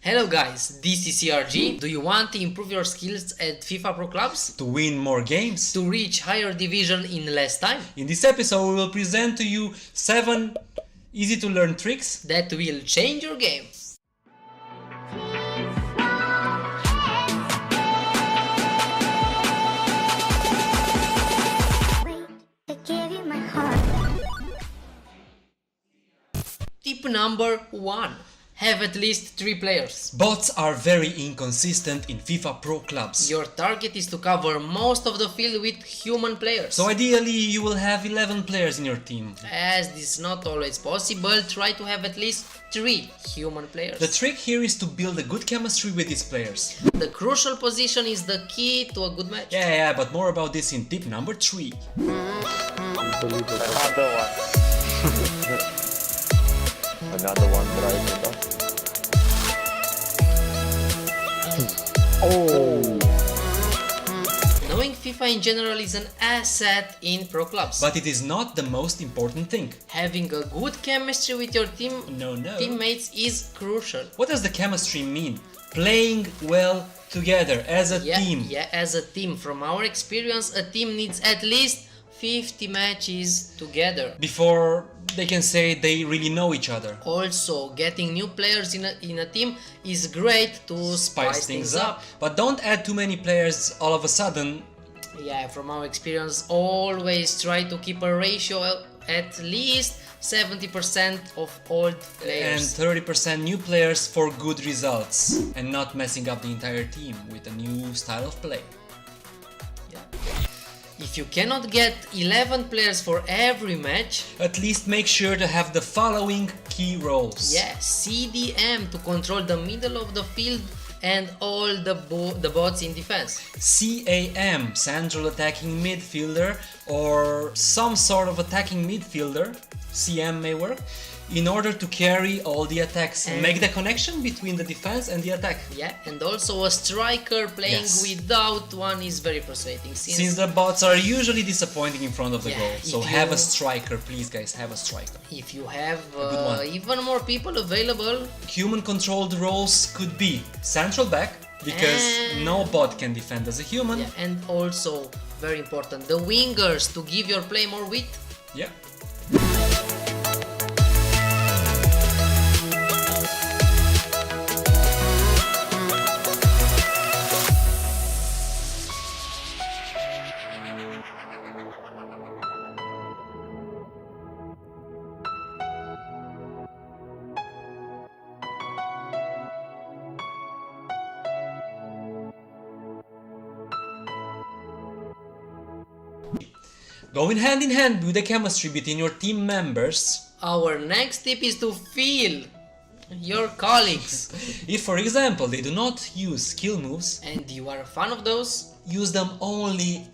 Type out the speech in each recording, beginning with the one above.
Hello guys, this is CRG. Do you want to improve your skills at FIFA Pro Clubs? To win more games? To reach higher division in less time? In this episode we will present to you 7 easy to learn tricks That will change your game. Tip number 1. Have at least 3 players. Bots are very inconsistent in FIFA Pro Clubs. Your target is to cover most of the field with human players. So ideally you will have 11 players in your team. As this is not always possible, try to have at least 3 human players. The trick here is to build a good chemistry with these players. The crucial position is the key to a good match. Yeah, but more about this in tip number 3. Another one. Another one driving us. Oh! Knowing FIFA in general is an asset in pro clubs. But it is not the most important thing. Having a good chemistry with your teammates is crucial. What does the chemistry mean? Playing well together as a team. Yeah, as a team. From our experience, a team needs at least 50 matches together before they can say they really know each other. Also, getting new players in a team is great to spice things up. But don't add too many players all of a sudden. Yeah, from our experience, always try to keep a ratio at least 70% of old players and 30% new players for good results, and not messing up the entire team with a new style of play. Yeah. If you cannot get 11 players for every match, at least make sure to have the following key roles. Yeah, CDM to control the middle of the field and all the bots in defense. CAM, central attacking midfielder, or some sort of attacking midfielder, CM may work, in order to carry all the attacks and make the connection between the defense and the attack. Yeah, and also a striker playing without one is very frustrating. Since the bots are usually disappointing in front of the goal. So have a striker, please guys, have a striker. If you have even more people available. Human controlled roles could be central back, because no bot can defend as a human. Yeah, and also, very important, the wingers to give your play more width. Yeah. Going hand in hand with the chemistry between your team members. Our next tip is to feel your colleagues. If, for example, they do not use skill moves and you are a fan of those, use them only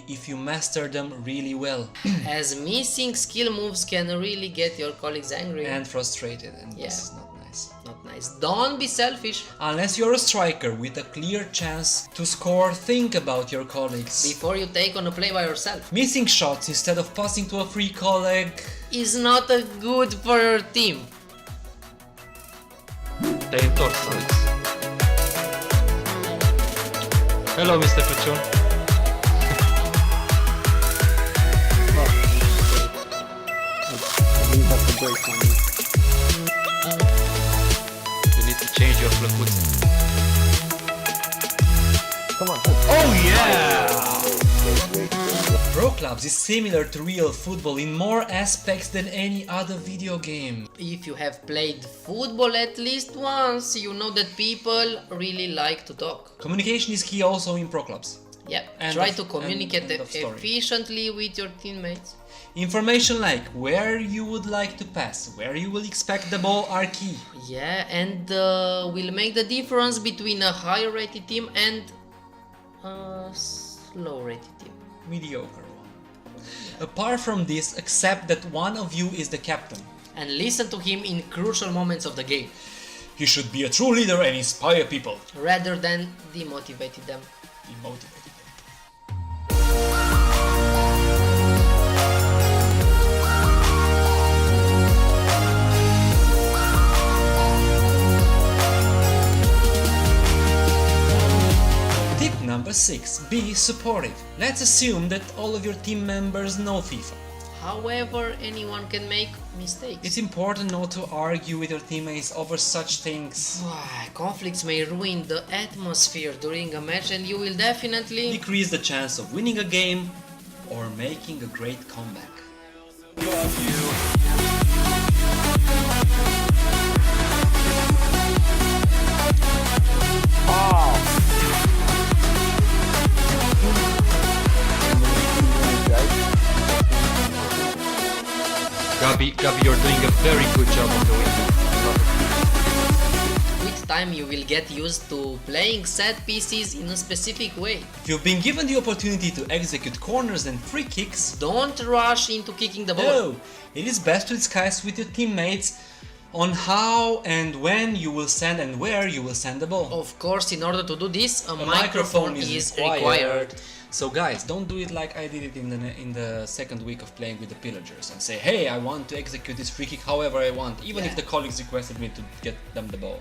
if you master them really well. As missing skill moves can really get your colleagues angry and frustrated, and this is not nice. Not nice. Don't be selfish. Unless you're a striker with a clear chance to score, think about your colleagues before you take on a play by yourself. Missing shots instead of passing to a free colleague is not good for your team. Hello, Mr. Puchun. You need to change your flakutzen. Come on. Oh yeah! Pro Clubs is similar to real football in more aspects than any other video game. If you have played football at least once, you know that people really like to talk. Communication is key also in Pro Clubs. Yeah, try to communicate efficiently with your teammates. Information like where you would like to pass, where you will expect the ball are key. Yeah, and will make the difference between a high rated team and a low rated team. Mediocre one. Apart from this, accept that one of you is the captain. And listen to him in crucial moments of the game. He should be a true leader and inspire people. Rather than demotivate them. Number 6. Be supportive. Let's assume that all of your team members know FIFA. However, anyone can make mistakes. It's important not to argue with your teammates over such things. Conflicts may ruin the atmosphere during a match, and you will definitely Decrease the chance of winning a game or making a great comeback. Gabi, you're doing a very good job on the wing. with time you will get used to playing set pieces in a specific way. If you've been given the opportunity to execute corners and free kicks, Don't rush into kicking the ball. no, it is best to discuss with your teammates on how and when you will send and where you will send the ball. Of course, in order to do this, a microphone microphone is is required. required. So guys, don't do it like I did it in the second week of playing with the pillagers and say, hey, I want to execute this free kick however I want, even if Yeah. the colleagues requested me to get them the ball.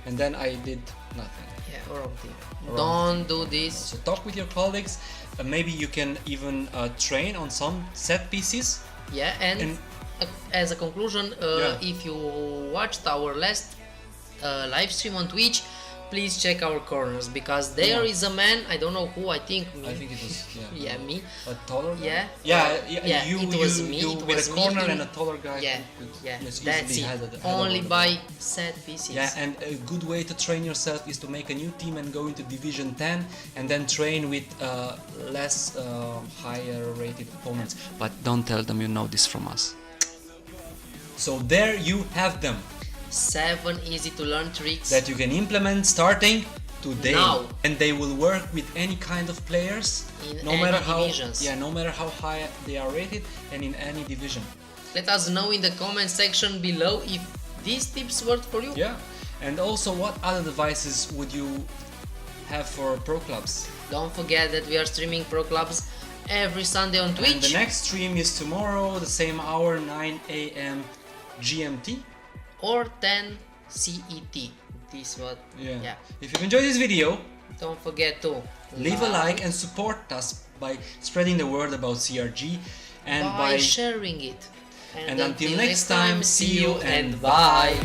And then I did nothing. Yeah, wrong thing. Wrong Don't do this. So talk with your colleagues, maybe you can even train on some set pieces. Yeah, and as a conclusion, Yeah. if you watched our last live stream on Twitch, please check our corners, because there is a man, I don't know who, I think me. I think it was Yeah, me. a taller guy? Yeah. Yeah, you, it was me. you It with was a me corner in- and a taller guy. Yeah, who could yeah. just That's easily it. had the Only ball. by set pieces. Yeah, and a good way to train yourself is to make a new team and go into Division 10 and then train with less higher rated opponents. But don't tell them you know this from us. So there you have them 7 easy to learn tricks. that you can implement starting today. Now. And they will work with any kind of players, In no any matter how divisions. no matter how high they are rated and in any division. Let us know in the comment section below if these tips worked for you. Yeah. And also, what other devices would you have for pro clubs? Don't forget that we are streaming pro clubs every Sunday on And Twitch. the next stream is tomorrow, the same hour, 9 a.m. GMT. Or 10 CET. This what? Yeah. If you've enjoyed this video, Don't forget to leave a like and support us by spreading the word about CRG and by sharing it. and until next time, see you and bye.